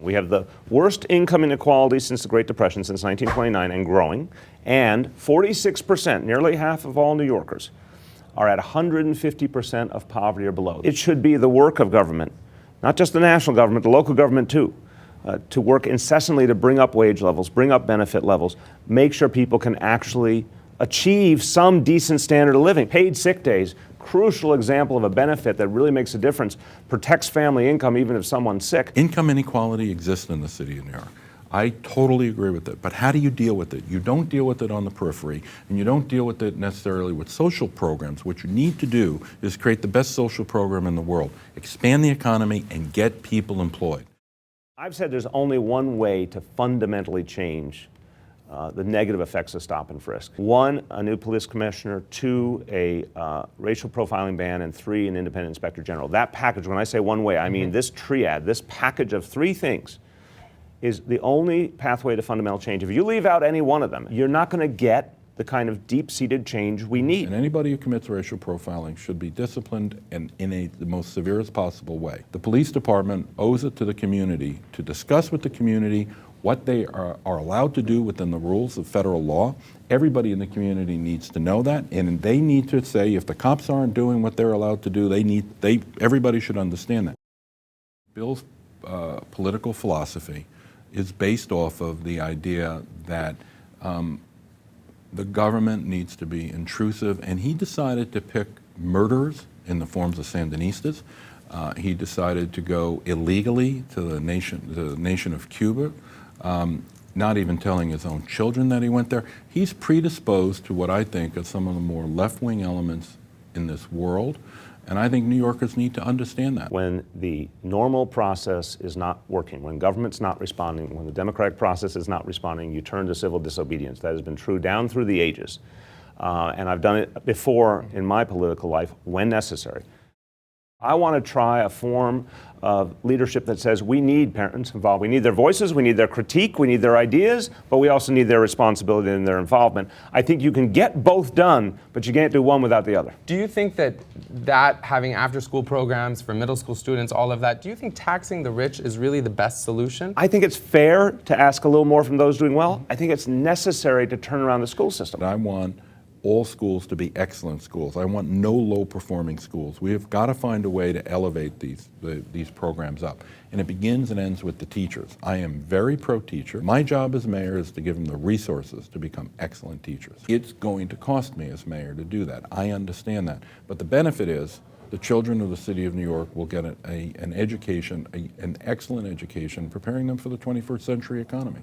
We have the worst income inequality since the Great Depression, since 1929, and growing. And 46%, nearly half of all New Yorkers, are at 150% of poverty or below. It should be the work of government, not just the national government, the local government too, to work incessantly to bring up wage levels, bring up benefit levels, make sure people can actually achieve some decent standard of living. Paid sick days, crucial example of a benefit that really makes a difference, protects family income even if someone's sick. Income inequality exists in the city of New York. I totally agree with it, but how do you deal with it? You don't deal with it on the periphery, and you don't deal with it necessarily with social programs. What you need to do is create the best social program in the world, expand the economy, and get people employed. I've said there's only one way to fundamentally change the negative effects of stop and frisk. 1, a new police commissioner, 2, a racial profiling ban, and 3, an independent inspector general. That package, when I say one way, I mean this triad, this package of 3 things is the only pathway to fundamental change. If you leave out any one of them, you're not going to get the kind of deep-seated change we need. And anybody who commits racial profiling should be disciplined and in the most severest possible way. The police department owes it to the community to discuss with the community what they are allowed to do within the rules of federal law. Everybody in the community needs to know that, and they need to say if the cops aren't doing what they're allowed to do, everybody should understand that. Bill's political philosophy is based off of the idea that the government needs to be intrusive, and he decided to pick murderers in the forms of Sandinistas. He decided to go illegally to the nation of Cuba, not even telling his own children that he went there. He's predisposed to what I think are some of the more left-wing elements in this world, and I think New Yorkers need to understand that. When the normal process is not working, when government's not responding, when the democratic process is not responding, you turn to civil disobedience. That has been true down through the ages. And I've done it before in my political life when necessary. I want to try a form of leadership that says we need parents involved. We need their voices, we need their critique, we need their ideas, but we also need their responsibility and their involvement. I think you can get both done, but you can't do one without the other. Do you think that having after-school programs for middle school students, all of that, do you think taxing the rich is really the best solution? I think it's fair to ask a little more from those doing well. I think it's necessary to turn around the school system. I want all schools to be excellent schools. I want no low-performing schools. We have got to find a way to elevate these programs up. And it begins and ends with the teachers. I am very pro-teacher. My job as mayor is to give them the resources to become excellent teachers. It's going to cost me as mayor to do that. I understand that. But the benefit is the children of the city of New York will get an education, an excellent education, preparing them for the 21st century economy.